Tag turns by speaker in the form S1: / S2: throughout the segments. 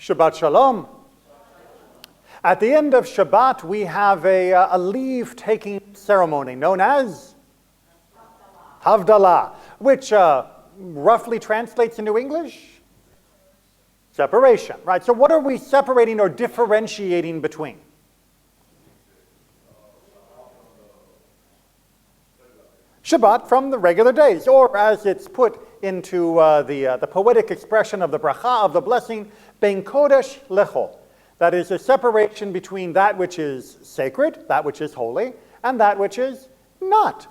S1: Shabbat Shalom. At the end of Shabbat, we have a leave-taking ceremony known as Havdalah, which roughly translates into English? Separation, right? So what are we separating or differentiating between? Shabbat from the regular days, or as it's put into the poetic expression of the bracha, of the blessing, Ben Kodesh Lechol. That is a separation between that which is sacred, that which is holy, and that which is not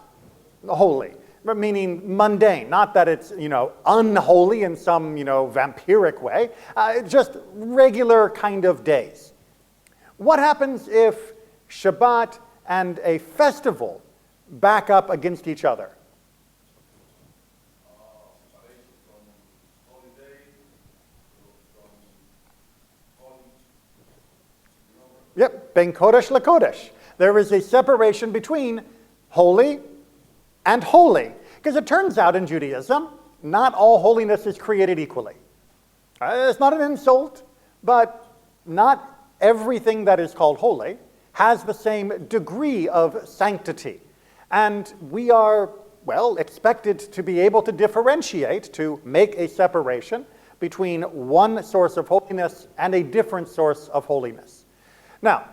S1: holy, meaning mundane. Not that it's, unholy in some, vampiric way, just regular kind of days. What happens if Shabbat and a festival back up against each other? Yep, Ben Kodesh LeKodesh. There is a separation between holy and holy. Because it turns out in Judaism, not all holiness is created equally. It's not an insult, but not everything that is called holy has the same degree of sanctity. And we are, expected to be able to differentiate, to make a separation between one source of holiness and a different source of holiness. Now,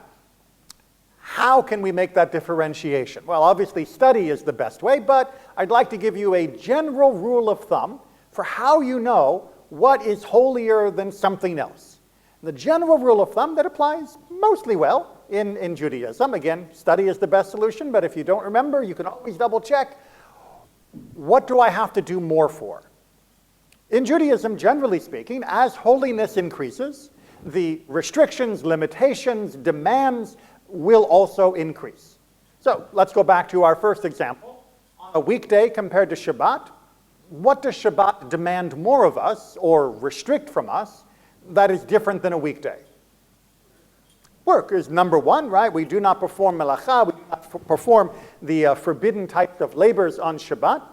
S1: how can we make that differentiation? Well, obviously study is the best way, but I'd like to give you a general rule of thumb for how you know what is holier than something else. The general rule of thumb that applies mostly well in Judaism. Again, study is the best solution, but if you don't remember, you can always double check. What do I have to do more for? In Judaism, generally speaking, as holiness increases, the restrictions, limitations, demands will also increase. So let's go back to our first example. On a weekday compared to Shabbat, what does Shabbat demand more of us or restrict from us that is different than a weekday? Work is number one, right? We do not perform melacha, we do not perform the forbidden types of labors on Shabbat.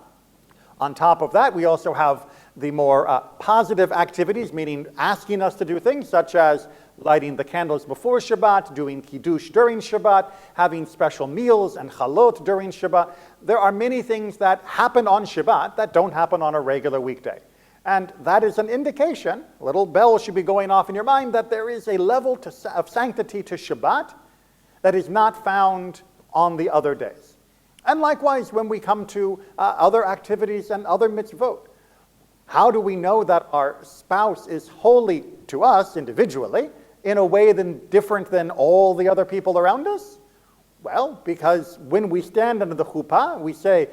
S1: On top of that, we also have the more positive activities, meaning asking us to do things such as lighting the candles before Shabbat, doing kiddush during Shabbat, having special meals and chalot during Shabbat. There are many things that happen on Shabbat that don't happen on a regular weekday. And that is an indication, a little bell should be going off in your mind, that there is a level of sanctity to Shabbat that is not found on the other days. And likewise, when we come to other activities and other mitzvot, how do we know that our spouse is holy to us individually in a way different than all the other people around us? Well, because when we stand under the chuppah, we say,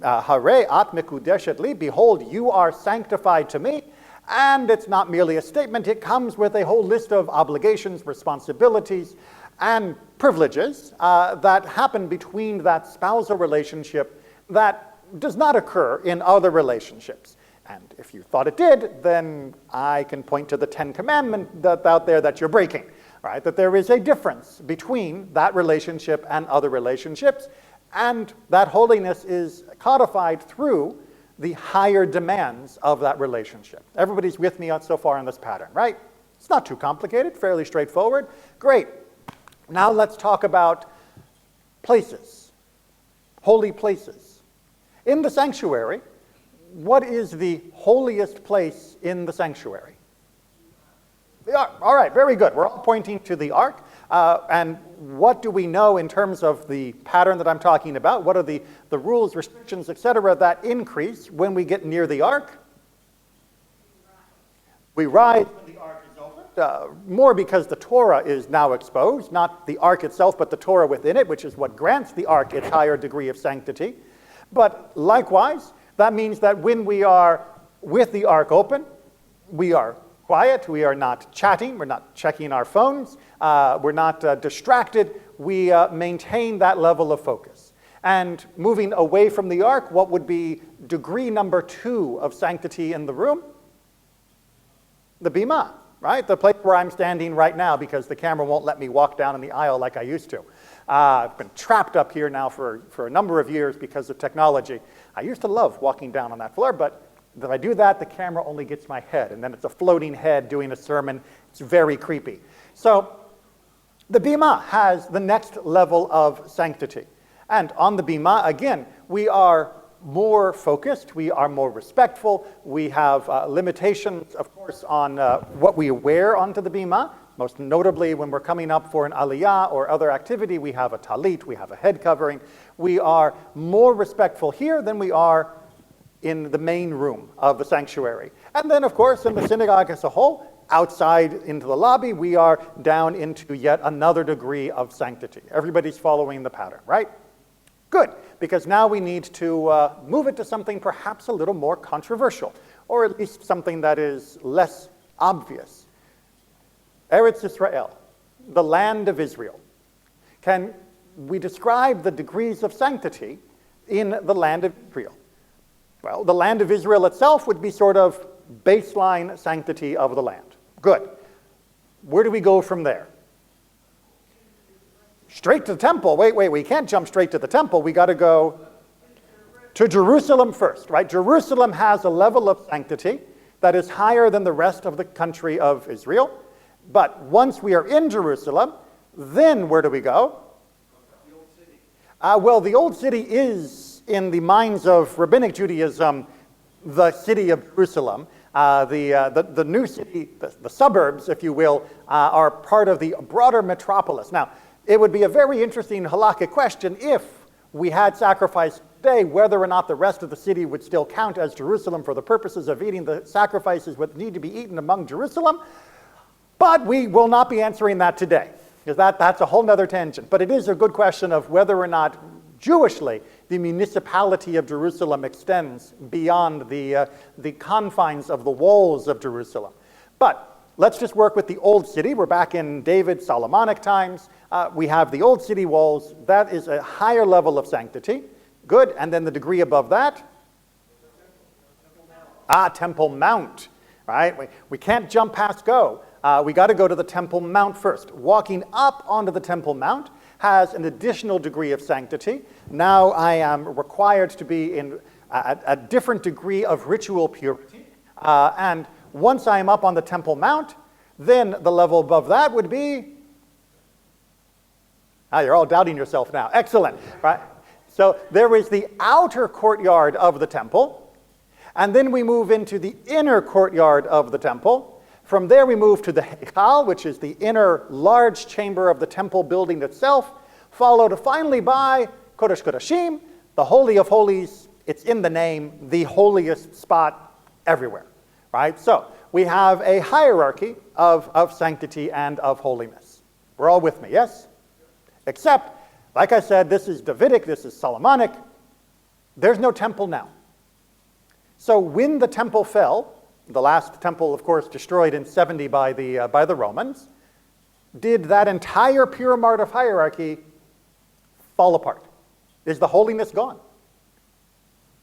S1: Hare at mekudeshet li, behold, you are sanctified to me. And it's not merely a statement, it comes with a whole list of obligations, responsibilities, and privileges that happen between that spousal relationship that does not occur in other relationships. And if you thought it did, then I can point to the 10 Commandments that's out there that you're breaking, right? That there is a difference between that relationship and other relationships, and that holiness is codified through the higher demands of that relationship. Everybody's with me so far in this pattern, right? It's not too complicated, fairly straightforward. Great. Now let's talk about places, holy places. In the sanctuary, what is the holiest place in the sanctuary? The ark. All right, very good. We're all pointing to the ark. And what do we know in terms of the pattern that I'm talking about? What are the rules, restrictions, etc., that increase when we get near the ark? We rise when the ark is opened, more because the Torah is now exposed, not the ark itself, but the Torah within it, which is what grants the ark its higher degree of sanctity. But likewise, that means that when we are with the ark open, we are quiet, we are not chatting, we're not checking our phones, we're not distracted, we maintain that level of focus. And moving away from the ark, what would be degree number 2 of sanctity in the room? The bima, right? The place where I'm standing right now because the camera won't let me walk down in the aisle like I used to. I've been trapped up here now for a number of years because of technology. I used to love walking down on that floor, but if I do that, the camera only gets my head, and then it's a floating head doing a sermon. It's very creepy. So the Bima has the next level of sanctity. And on the Bima, again, we are more focused, we are more respectful, we have limitations, of course, on what we wear onto the Bima. Most notably, when we're coming up for an aliyah or other activity, we have a talit, we have a head covering. We are more respectful here than we are in the main room of the sanctuary. And then, of course, in the synagogue as a whole, outside into the lobby, we are down into yet another degree of sanctity. Everybody's following the pattern, right? Good, because now we need to move it to something perhaps a little more controversial, or at least something that is less obvious. Eretz Israel, the land of Israel. Can we describe the degrees of sanctity in the land of Israel? Well, the land of Israel itself would be sort of baseline sanctity of the land. Good. Where do we go from there? Straight to the temple. Wait, we can't jump straight to the temple. We got to go to Jerusalem first, right? Jerusalem has a level of sanctity that is higher than the rest of the country of Israel. But once we are in Jerusalem, then where do we go?
S2: The old city.
S1: Well, the old city is, in the minds of Rabbinic Judaism, the city of Jerusalem. The new city, the suburbs, if you will, are part of the broader metropolis. Now, it would be a very interesting halakhic question if we had sacrifice today, whether or not the rest of the city would still count as Jerusalem for the purposes of eating the sacrifices that need to be eaten among Jerusalem. But we will not be answering that today, because that's a whole other tangent. But it is a good question of whether or not, Jewishly, the municipality of Jerusalem extends beyond the confines of the walls of Jerusalem. But let's just work with the old city. We're back in David Solomonic times. We have the old city walls. That is a higher level of sanctity. Good. And then the degree above that? Temple Mount. Right? We can't jump past go. We got to go to the Temple Mount first. Walking up onto the Temple Mount has an additional degree of sanctity. Now I am required to be in a different degree of ritual purity. And once I am up on the Temple Mount, then the level above that would be... you're all doubting yourself now. Excellent. Right? So there is the outer courtyard of the temple, and then we move into the inner courtyard of the temple. From there we move to the Heichal, which is the inner large chamber of the temple building itself, followed finally by Kodesh Kodashim, the Holy of Holies. It's in the name, the holiest spot everywhere, right? So we have a hierarchy of sanctity and of holiness. We're all with me, yes? Except, like I said, this is Davidic, this is Solomonic. There's no temple now. So when the temple fell, the last temple, of course, destroyed in 70 by the Romans, did that entire pyramid of hierarchy fall apart? Is the holiness gone?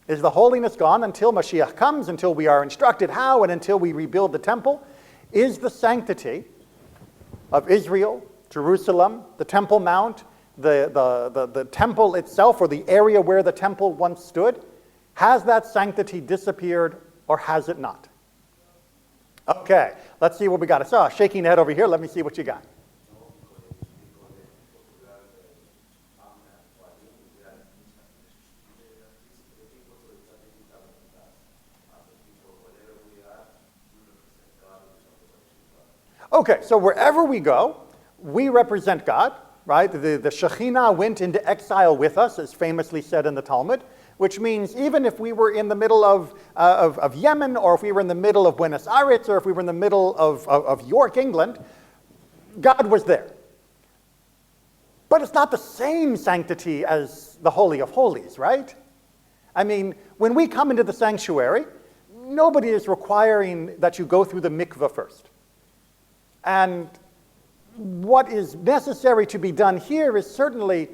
S1: Is the holiness gone until Mashiach comes, until we are instructed how, and until we rebuild the temple? Is the sanctity of Israel, Jerusalem, the Temple Mount, the temple itself, or the area where the temple once stood, has that sanctity disappeared, or has it not? Okay, let's see what we got. I saw a shaking head over here. Let me see what you got. Okay, so wherever we go, we represent God, right? The Shekhinah went into exile with us, as famously said in the Talmud, which means even if we were in the middle of Yemen, or if we were in the middle of Buenos Aires, or if we were in the middle of York, England, God was there. But it's not the same sanctity as the Holy of Holies, right? I mean, when we come into the sanctuary, nobody is requiring that you go through the mikveh first. And what is necessary to be done here is certainly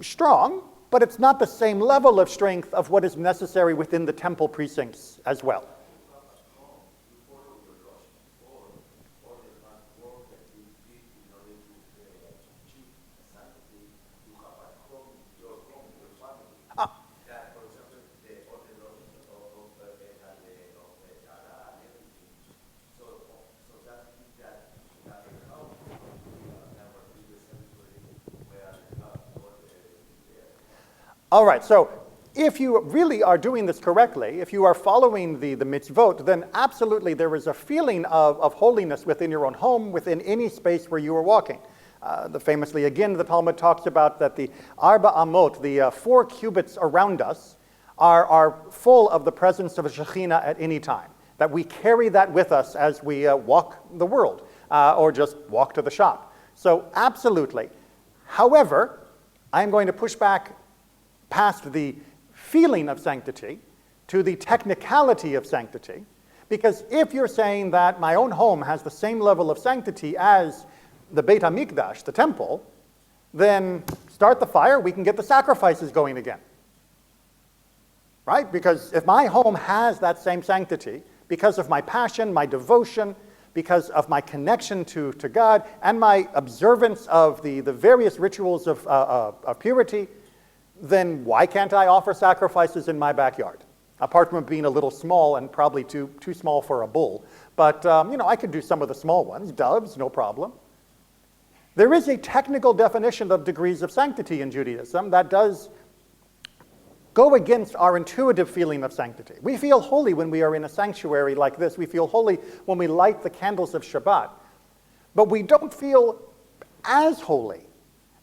S1: strong, but it's not the same level of strength of what is necessary within the temple precincts as well. All right, so if you really are doing this correctly, if you are following the mitzvot, then absolutely there is a feeling of holiness within your own home, within any space where you are walking. Famously, again, the Talmud talks about that the arba amot, the 4 cubits around us, are full of the presence of a Shekhinah at any time, that we carry that with us as we walk the world or just walk to the shop. So absolutely. However, I'm going to push back past the feeling of sanctity to the technicality of sanctity, because if you're saying that my own home has the same level of sanctity as the Beit HaMikdash, the temple, then start the fire, we can get the sacrifices going again. Right? Because if my home has that same sanctity, because of my passion, my devotion, because of my connection to God, and my observance of the various rituals of purity, then why can't I offer sacrifices in my backyard? Apart from being a little small and probably too small for a bull. But, I could do some of the small ones, doves, no problem. There is a technical definition of degrees of sanctity in Judaism that does go against our intuitive feeling of sanctity. We feel holy when we are in a sanctuary like this. We feel holy when we light the candles of Shabbat. But we don't feel as holy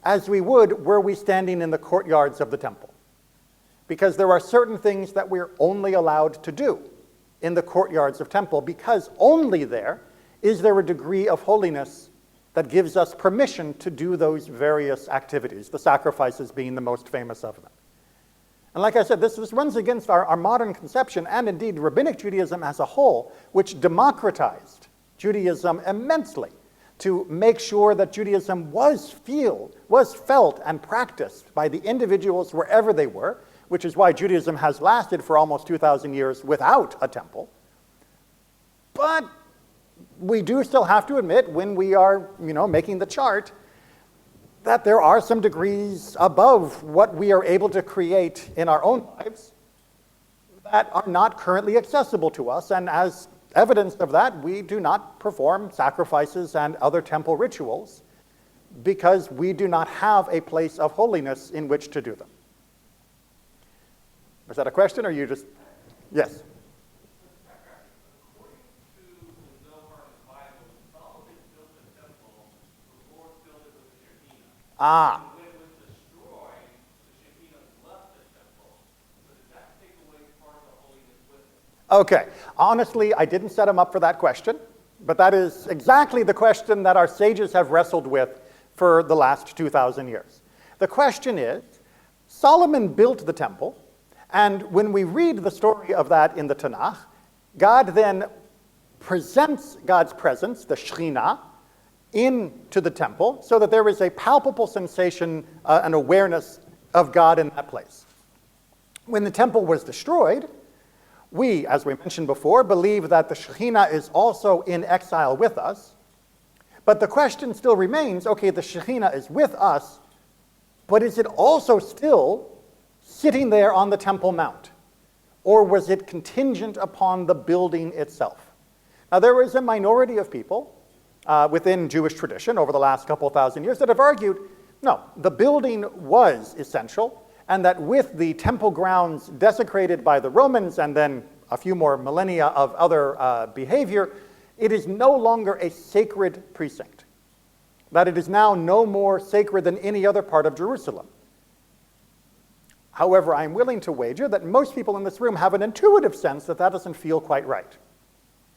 S1: as we would were we standing in the courtyards of the temple. Because there are certain things that we're only allowed to do in the courtyards of temple, because only there is there a degree of holiness that gives us permission to do those various activities, the sacrifices being the most famous of them. And like I said, this runs against our modern conception, and indeed Rabbinic Judaism as a whole, which democratized Judaism immensely to make sure that Judaism was felt and practiced by the individuals wherever they were, which is why Judaism has lasted for almost 2,000 years without a temple. But we do still have to admit, when we are, making the chart, that there are some degrees above what we are able to create in our own lives that are not currently accessible to us, and as evidence of that, we do not perform sacrifices and other temple rituals because we do not have a place of holiness in which to do them. Was that a question, or you just... Yes? Ah.
S2: When it was destroyed, the Shekinah left the temple. So does that take away part of the holiness with it?
S1: Okay. Honestly, I didn't set him up for that question, but that is exactly the question that our sages have wrestled with for the last 2,000 years. The question is, Solomon built the temple, and when we read the story of that in the Tanakh, God then presents God's presence, the Shekhinah, into the temple, so that there is a palpable sensation, an awareness of God in that place. When the temple was destroyed, we, as we mentioned before, believe that the Shekhinah is also in exile with us. But the question still remains, okay, the Shekhinah is with us, but is it also still sitting there on the Temple Mount? Or was it contingent upon the building itself? Now, there is a minority of people within Jewish tradition over the last couple thousand years that have argued, no, the building was essential, and that with the temple grounds desecrated by the Romans and then a few more millennia of other behavior, it is no longer a sacred precinct, that it is now no more sacred than any other part of Jerusalem. However, I'm willing to wager that most people in this room have an intuitive sense that that doesn't feel quite right.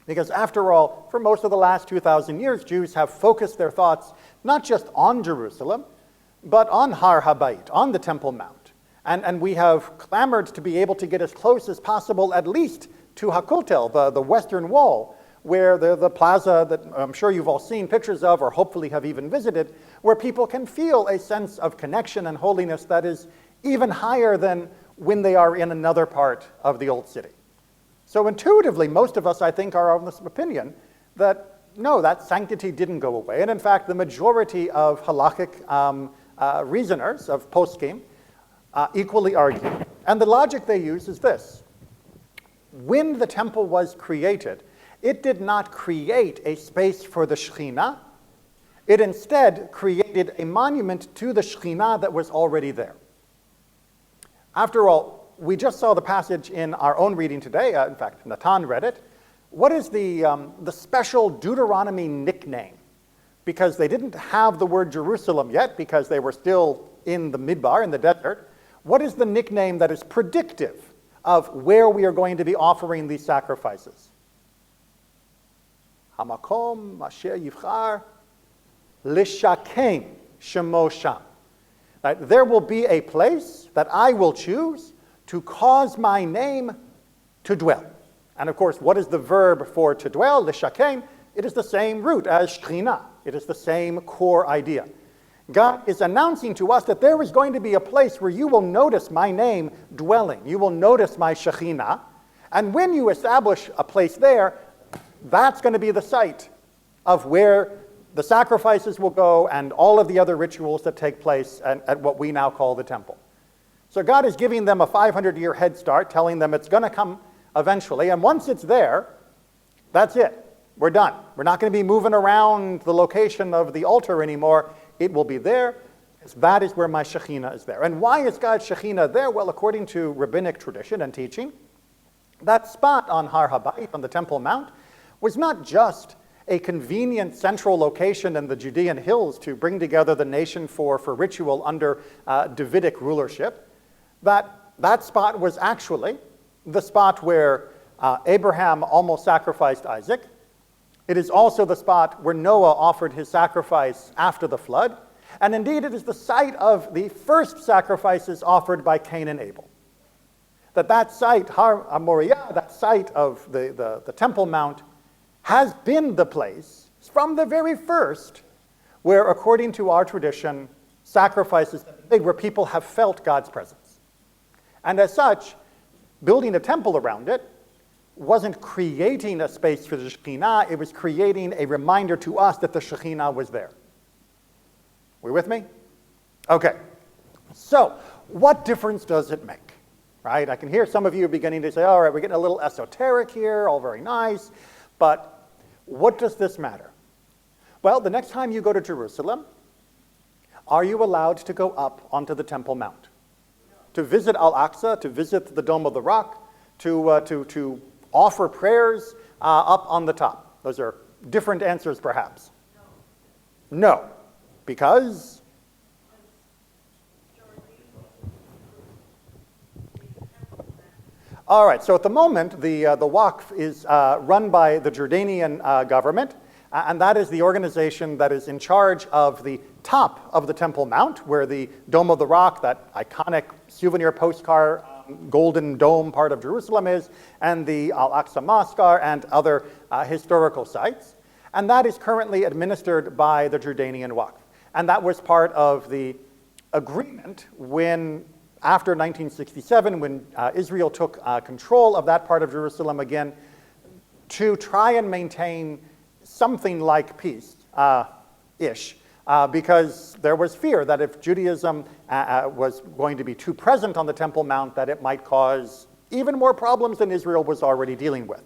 S1: Because after all, for most of the last 2,000 years, Jews have focused their thoughts not just on Jerusalem, but on Har HaBayit, on the Temple Mount. And we have clamored to be able to get as close as possible, at least to HaKotel, the western wall, where the plaza that I'm sure you've all seen pictures of, or hopefully have even visited, where people can feel a sense of connection and holiness that is even higher than when they are in another part of the old city. So intuitively, most of us, I think, are of this opinion that, no, that sanctity didn't go away. And in fact, the majority of halakhic reasoners of poskim equally argue. And the logic they use is this. When the temple was created, it did not create a space for the Shekhinah. It instead created a monument to the Shekhinah that was already there. After all, we just saw the passage in our own reading today. In fact, Natan read it. What is the special Deuteronomy nickname? Because they didn't have the word Jerusalem yet, because they were still in the Midbar, in the desert. What is the nickname that is predictive of where we are going to be offering these sacrifices? Hamakom asher yivchar lishakem shemo sham. Right? There will be a place that I will choose to cause my name to dwell. And of course, what is the verb for to dwell? Lishakem. It is the same root as shekhinah. It is the same core idea. God is announcing to us that there is going to be a place where you will notice my name dwelling. You will notice my Shekhinah. And when you establish a place there, that's going to be the site of where the sacrifices will go and all of the other rituals that take place at what we now call the temple. So God is giving them a 500-year head start, telling them it's going to come eventually. And once it's there, that's it. We're done. We're not going to be moving around the location of the altar anymore. It will be there. That is where my Shekhinah is there. And why is God's Shekhinah there? Well, according to rabbinic tradition and teaching, that spot on Har HaBayit, on the Temple Mount, was not just a convenient central location in the Judean hills to bring together the nation for ritual under Davidic rulership. That spot was actually the spot where Abraham almost sacrificed Isaac. It is also the spot where Noah offered his sacrifice after the flood. And indeed, it is the site of the first sacrifices offered by Cain and Abel. That site, Har Moriah, that site of the Temple Mount, has been the place from the very first where, according to our tradition, sacrifices where people have felt God's presence. And as such, building a temple around it wasn't creating a space for the Shekhinah, it was creating a reminder to us that the Shekhinah was there. We with me? Okay. So, what difference does it make? Right? I can hear some of you beginning to say, all right, we're getting a little esoteric here, all very nice, but what does this matter? Well, the next time you go to Jerusalem, are you allowed to go up onto the Temple Mount? To visit Al-Aqsa, to visit the Dome of the Rock, to offer prayers up on the top? Those are different answers, perhaps. No. Because? All right, so at the moment, the Waqf is run by the Jordanian government, and that is the organization that is in charge of the top of the Temple Mount, where the Dome of the Rock, that iconic souvenir postcard, Golden Dome part of Jerusalem is, and the Al-Aqsa Mosque are, and other historical sites. And that is currently administered by the Jordanian Waqf. And that was part of the agreement when, after 1967, when Israel took control of that part of Jerusalem again, to try and maintain something like peace-ish, because there was fear that if Judaism was going to be too present on the Temple Mount, that it might cause even more problems than Israel was already dealing with.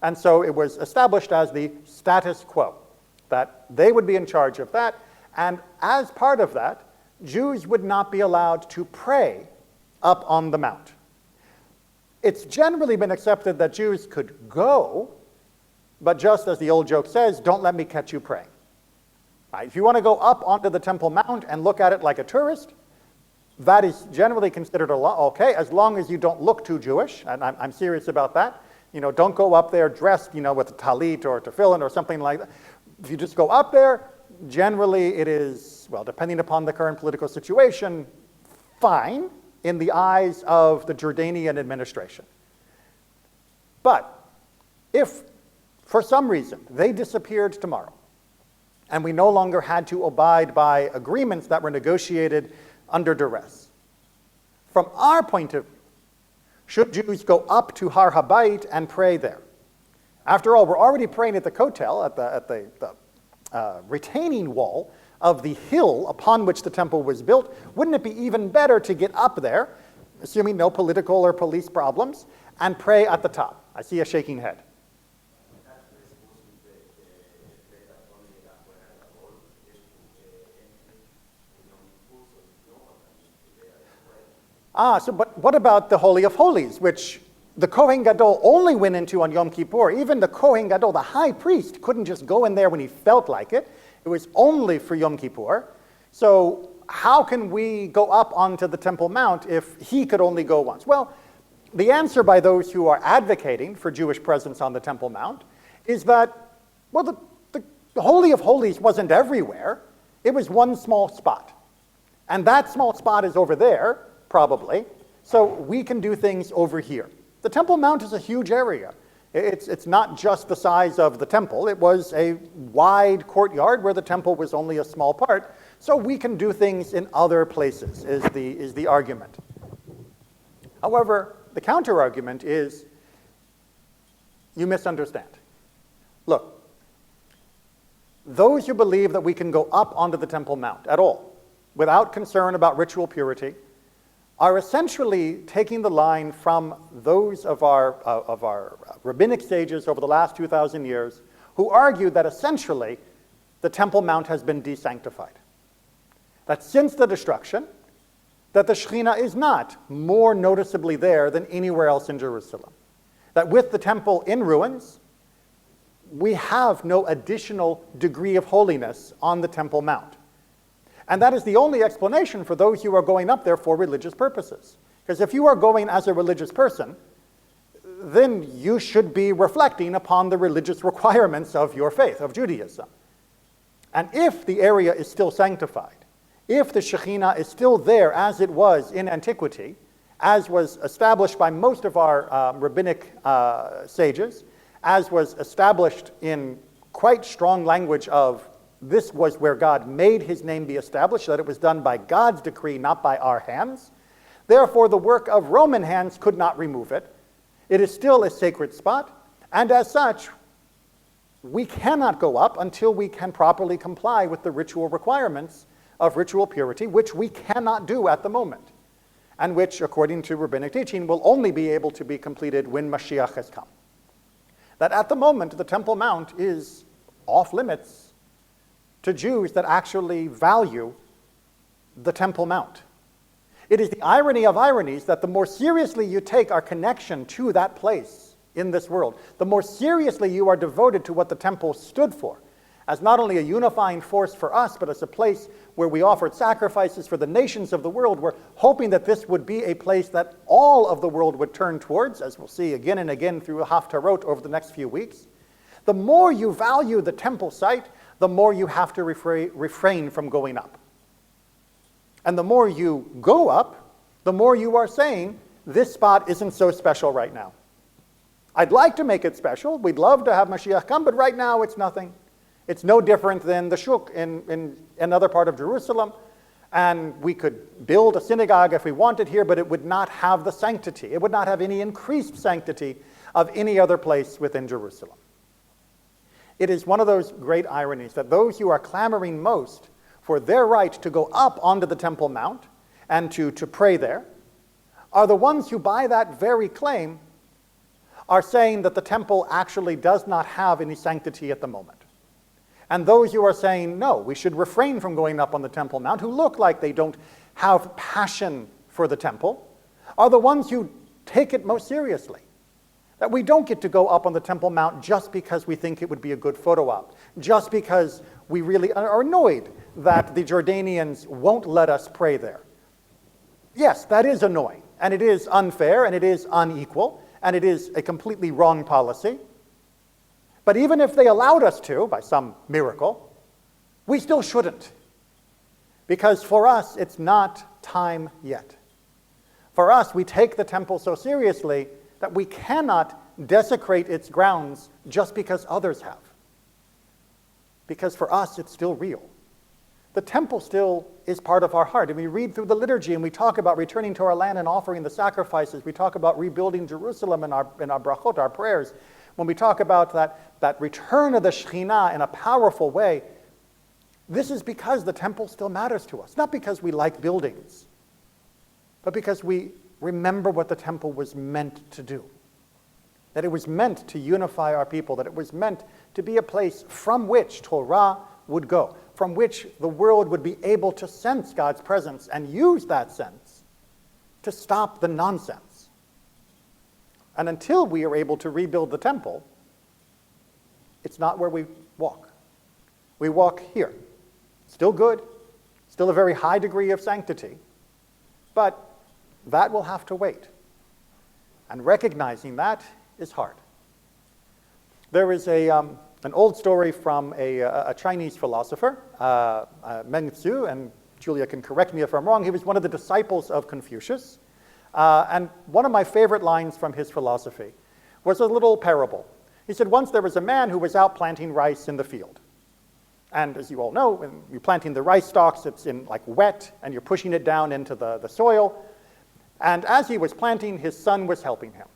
S1: And so it was established as the status quo, that they would be in charge of that, and as part of that, Jews would not be allowed to pray up on the mount. It's generally been accepted that Jews could go, but just as the old joke says, don't let me catch you praying. Right? If you want to go up onto the Temple Mount and look at it like a tourist, that is generally considered okay, as long as you don't look too Jewish, and I'm serious about that. You know, don't go up there dressed, with a talit or tefillin or something like that. If you just go up there, generally it is, well, depending upon the current political situation, fine in the eyes of the Jordanian administration. But if, for some reason, they disappeared tomorrow, and we no longer had to abide by agreements that were negotiated under duress, from our point of view, should Jews go up to Har HaBayit and pray there? After all, we're already praying at the Kotel, at the retaining wall of the hill upon which the temple was built. Wouldn't it be even better to get up there, assuming no political or police problems, and pray at the top? I see a shaking head. But what about the Holy of Holies, which the Kohen Gadol only went into on Yom Kippur? Even the Kohen Gadol, the high priest, couldn't just go in there when he felt like it. It was only for Yom Kippur. So how can we go up onto the Temple Mount if he could only go once? Well, the answer by those who are advocating for Jewish presence on the Temple Mount is that, well, the Holy of Holies wasn't everywhere. It was one small spot. And that small spot is over there, probably, so we can do things over here. The Temple Mount is a huge area. It's not just the size of the temple. It was a wide courtyard where the temple was only a small part, so we can do things in other places, is the argument. However, the counter-argument is, you misunderstand. Look, those who believe that we can go up onto the Temple Mount at all, without concern about ritual purity, are essentially taking the line from those of our rabbinic sages over the last 2,000 years who argued that essentially the Temple Mount has been desanctified. That since the destruction, that the Shekhinah is not more noticeably there than anywhere else in Jerusalem. That with the temple in ruins, we have no additional degree of holiness on the Temple Mount. And that is the only explanation for those who are going up there for religious purposes. Because if you are going as a religious person, then you should be reflecting upon the religious requirements of your faith, of Judaism. And if the area is still sanctified, if the Shekhinah is still there as it was in antiquity, as was established by most of our rabbinic sages, as was established in quite strong language of this was where God made his name be established, that it was done by God's decree, not by our hands. Therefore, the work of Roman hands could not remove it. It is still a sacred spot, and as such, we cannot go up until we can properly comply with the ritual requirements of ritual purity, which we cannot do at the moment, and which, according to rabbinic teaching, will only be able to be completed when Mashiach has come. That at the moment, the Temple Mount is off limits to Jews that actually value the Temple Mount. It is the irony of ironies that the more seriously you take our connection to that place in this world, the more seriously you are devoted to what the temple stood for, as not only a unifying force for us, but as a place where we offered sacrifices for the nations of the world. We're hoping that this would be a place that all of the world would turn towards, as we'll see again and again through Haftarot over the next few weeks. The more you value the temple site, the more you have to refrain from going up. And the more you go up, the more you are saying, this spot isn't so special right now. I'd like to make it special. We'd love to have Mashiach come, but right now it's nothing. It's no different than the Shuk in another part of Jerusalem. And we could build a synagogue if we wanted here, but it would not have the sanctity. It would not have any increased sanctity of any other place within Jerusalem. It is one of those great ironies that those who are clamoring most for their right to go up onto the Temple Mount and to pray there are the ones who, by that very claim, are saying that the temple actually does not have any sanctity at the moment. And those who are saying, no, we should refrain from going up on the Temple Mount, who look like they don't have passion for the temple, are the ones who take it most seriously. That we don't get to go up on the Temple Mount just because we think it would be a good photo op, just because we really are annoyed that the Jordanians won't let us pray there. Yes, that is annoying, and it is unfair, and it is unequal, and it is a completely wrong policy. But even if they allowed us to, by some miracle, we still shouldn't. Because for us, it's not time yet. For us, we take the temple so seriously that we cannot desecrate its grounds just because others have. Because for us, it's still real. The temple still is part of our heart. And we read through the liturgy and we talk about returning to our land and offering the sacrifices. We talk about rebuilding Jerusalem in our brachot, our prayers. When we talk about that return of the Shekhinah in a powerful way, this is because the temple still matters to us. Not because we like buildings, but because we remember what the temple was meant to do. That it was meant to unify our people, that it was meant to be a place from which Torah would go, from which the world would be able to sense God's presence and use that sense to stop the nonsense. And until we are able to rebuild the temple, it's not where we walk. We walk here. Still good, still a very high degree of sanctity, but that will have to wait. And recognizing that is hard. There is an old story from a Chinese philosopher, Meng Tzu, and Julia can correct me if I'm wrong. He was one of the disciples of Confucius. And one of my favorite lines from his philosophy was a little parable. He said, once there was a man who was out planting rice in the field. And as you all know, when you're planting the rice stalks, it's in like wet, and you're pushing it down into the soil. And as he was planting, his son was helping him.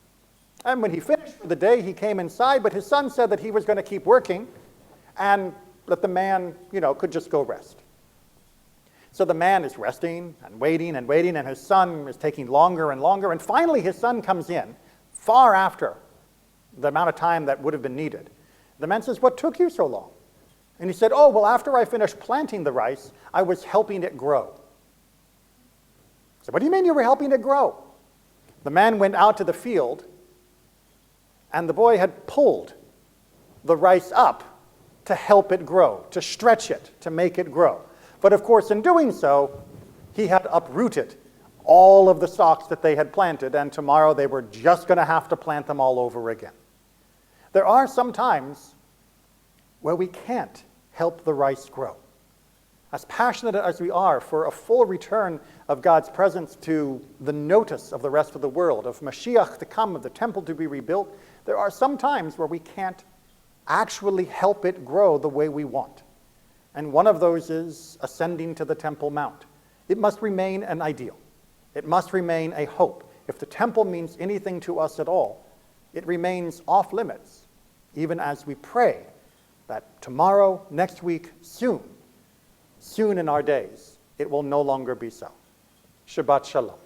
S1: And when he finished for the day, he came inside, but his son said that he was going to keep working and that the man, could just go rest. So the man is resting and waiting, and his son is taking longer and longer. And finally, his son comes in, far after the amount of time that would have been needed. The man says, "What took you so long?" And he said, "Oh, well, after I finished planting the rice, I was helping it grow." I said, "What do you mean you were helping it grow?" The man went out to the field, and the boy had pulled the rice up to help it grow, to stretch it, to make it grow. But of course, in doing so, he had uprooted all of the stalks that they had planted, and tomorrow they were just going to have to plant them all over again. There are some times where we can't help the rice grow. As passionate as we are for a full return of God's presence to the notice of the rest of the world, of Mashiach to come, of the temple to be rebuilt, there are some times where we can't actually help it grow the way we want. And one of those is ascending to the Temple Mount. It must remain an ideal. It must remain a hope. If the temple means anything to us at all, it remains off limits, even as we pray that tomorrow, next week, soon in our days, it will no longer be so. Shabbat Shalom.